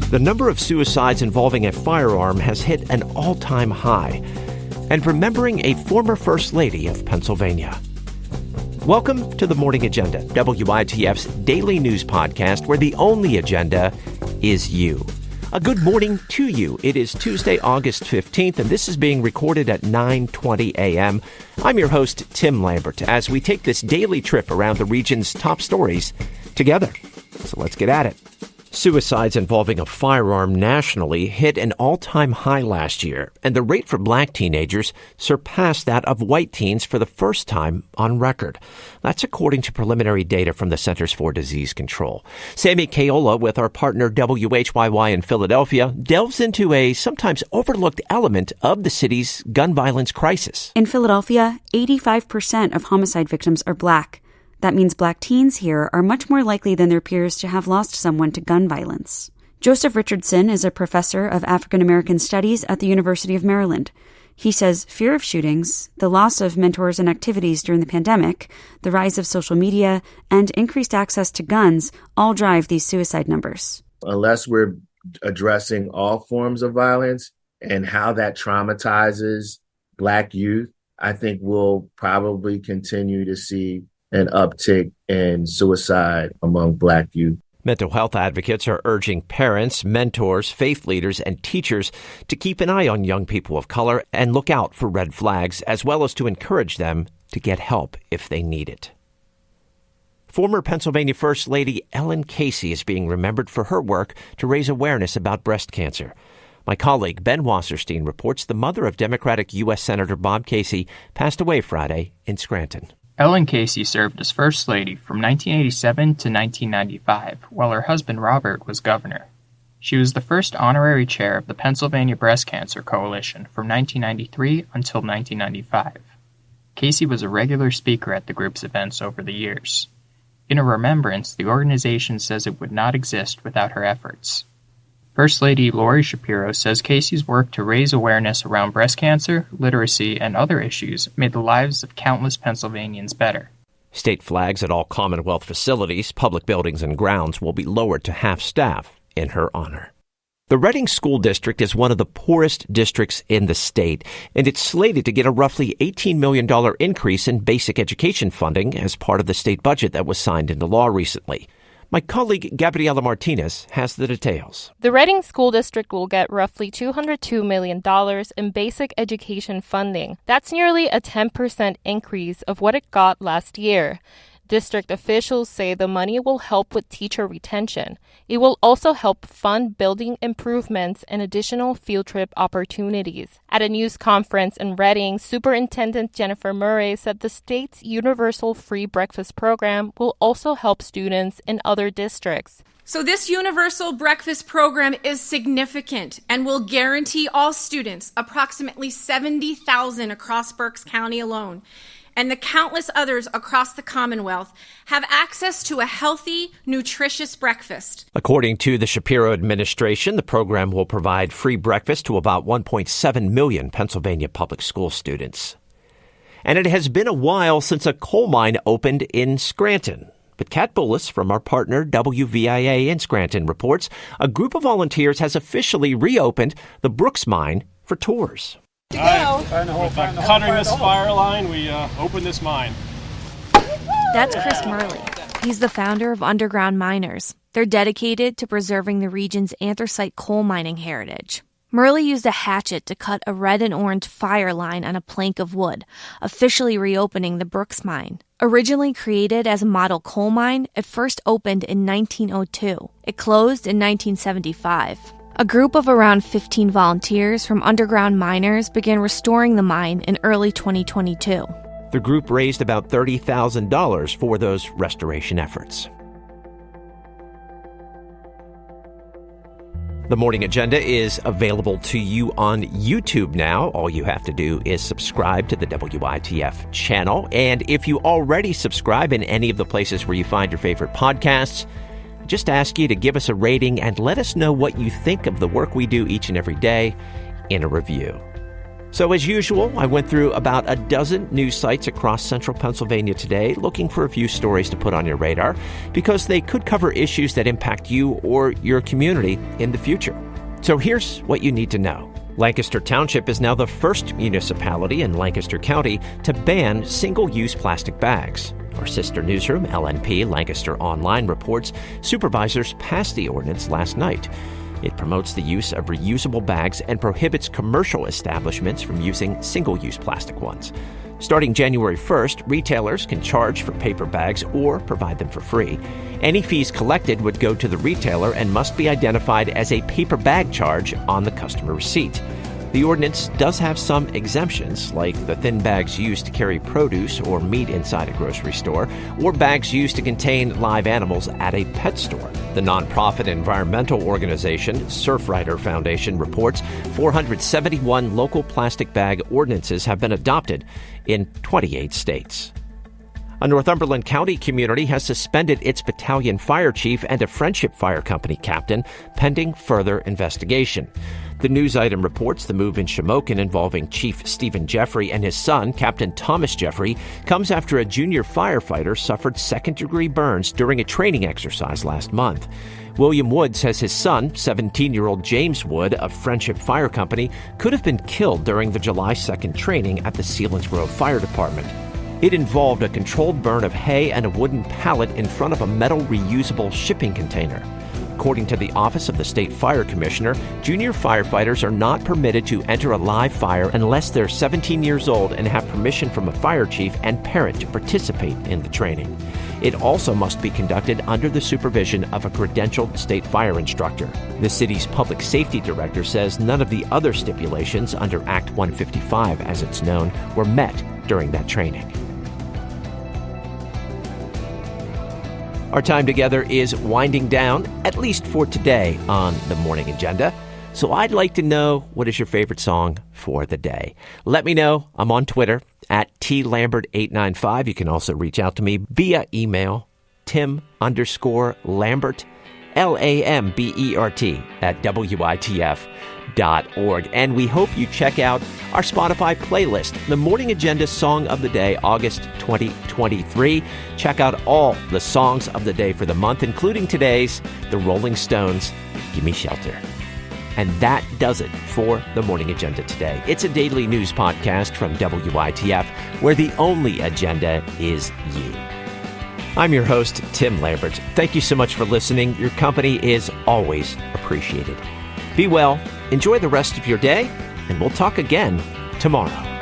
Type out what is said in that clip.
The number of suicides involving a firearm has hit an all-time high. And remembering a former First Lady of Pennsylvania. Welcome to the Morning Agenda, WITF's daily news podcast where the only agenda is you. A good morning to you. It is Tuesday, August 15th, and this is being recorded at 9:20 a.m. I'm your host, Tim Lambert, as we take this daily trip around the region's top stories together. So let's get at it. Suicides involving a firearm nationally hit an all-time high last year, and the rate for black teenagers surpassed that of white teens for the first time on record. That's according to preliminary data from the Centers for Disease Control. Sammy Kayola, with our partner WHYY in Philadelphia, delves into a sometimes overlooked element of the city's gun violence crisis. In Philadelphia, 85% of homicide victims are black. That means black teens here are much more likely than their peers to have lost someone to gun violence. Joseph Richardson is a professor of African American Studies at the University of Maryland. He says fear of shootings, the loss of mentors and activities during the pandemic, the rise of social media, and increased access to guns all drive these suicide numbers. Unless we're addressing all forms of violence and how that traumatizes black youth, I think we'll probably continue to see an uptick in suicide among black youth. Mental health advocates are urging parents, mentors, faith leaders, and teachers to keep an eye on young people of color and look out for red flags, as well as to encourage them to get help if they need it. Former Pennsylvania First Lady Ellen Casey is being remembered for her work to raise awareness about breast cancer. My colleague Ben Wasserstein reports the mother of Democratic U.S. Senator Bob Casey passed away Friday in Scranton. Ellen Casey served as First Lady from 1987 to 1995, while her husband Robert was governor. She was the first honorary chair of the Pennsylvania Breast Cancer Coalition from 1993 until 1995. Casey was a regular speaker at the group's events over the years. In a remembrance, the organization says it would not exist without her efforts. First Lady Lori Shapiro says Casey's work to raise awareness around breast cancer, literacy, and other issues made the lives of countless Pennsylvanians better. State flags at all Commonwealth facilities, public buildings, and grounds will be lowered to half staff in her honor. The Reading School District is one of the poorest districts in the state, and it's slated to get a roughly $18 million increase in basic education funding as part of the state budget that was signed into law recently. My colleague Gabriela Martinez has the details. The Reading School District will get roughly $202 million in basic education funding. That's nearly a 10% increase of what it got last year. District officials say the money will help with teacher retention. It will also help fund building improvements and additional field trip opportunities. At a news conference in Reading, Superintendent Jennifer Murray said the state's universal free breakfast program will also help students in other districts. So this universal breakfast program is significant and will guarantee all students, approximately 70,000 across Berks County alone, and the countless others across the Commonwealth, have access to a healthy, nutritious breakfast. According to the Shapiro administration, the program will provide free breakfast to about 1.7 million Pennsylvania public school students. And it has been a while since a coal mine opened in Scranton. But Kat Bullis from our partner WVIA in Scranton reports a group of volunteers has officially reopened the Brooks Mine for tours. With cutting this fire line, we opened this mine. That's Chris Murley. He's the founder of Underground Miners. They're dedicated to preserving the region's anthracite coal mining heritage. Murley used a hatchet to cut a red and orange fire line on a plank of wood, officially reopening the Brooks Mine. Originally created as a model coal mine, it first opened in 1902. It closed in 1975. A group of around 15 volunteers from Underground Miners began restoring the mine in early 2022. The group raised about $30,000 for those restoration efforts. The Morning Agenda is available to you on YouTube now. All you have to do is subscribe to the WITF channel. And if you already subscribe in any of the places where you find your favorite podcasts, just ask you to give us a rating and let us know what you think of the work we do each and every day in a review. So as usual, I went through about a dozen news sites across central Pennsylvania today looking for a few stories to put on your radar because they could cover issues that impact you or your community in the future. So here's what you need to know. Lancaster Township is now the first municipality in Lancaster County to ban single-use plastic bags. Our sister newsroom, LNP Lancaster Online, reports supervisors passed the ordinance last night. It promotes the use of reusable bags and prohibits commercial establishments from using single-use plastic ones. Starting January 1st, retailers can charge for paper bags or provide them for free. Any fees collected would go to the retailer and must be identified as a paper bag charge on the customer receipt. The ordinance does have some exemptions, like the thin bags used to carry produce or meat inside a grocery store, or bags used to contain live animals at a pet store. The nonprofit environmental organization Surfrider Foundation reports 471 local plastic bag ordinances have been adopted in 28 states. A Northumberland County community has suspended its battalion fire chief and a Friendship Fire Company captain pending further investigation. The news item reports the move in Shamokin involving Chief Stephen Jeffrey and his son, Captain Thomas Jeffrey, comes after a junior firefighter suffered second-degree burns during a training exercise last month. William Wood says his son, 17-year-old James Wood of Friendship Fire Company, could have been killed during the July 2nd training at the Selinsgrove Fire Department. It involved a controlled burn of hay and a wooden pallet in front of a metal reusable shipping container. According to the Office of the State Fire Commissioner, junior firefighters are not permitted to enter a live fire unless they're 17 years old and have permission from a fire chief and parent to participate in the training. It also must be conducted under the supervision of a credentialed state fire instructor. The city's public safety director says none of the other stipulations under Act 155, as it's known, were met during that training. Our time together is winding down, at least for today on the Morning Agenda. So I'd like to know, what is your favorite song for the day? Let me know. I'm on Twitter at TLambert895. You can also reach out to me via email, Tim_Lambert, LAMBERT at WITF.org. And we hope you check out our Spotify playlist, the Morning Agenda Song of the Day, August 2023. Check out all the songs of the day for the month, including today's The Rolling Stones, Give Me Shelter. And that does it for the Morning Agenda today. It's a daily news podcast from WITF, where the only agenda is you. I'm your host, Tim Lambert. Thank you so much for listening. Your company is always appreciated. Be well, enjoy the rest of your day, and we'll talk again tomorrow.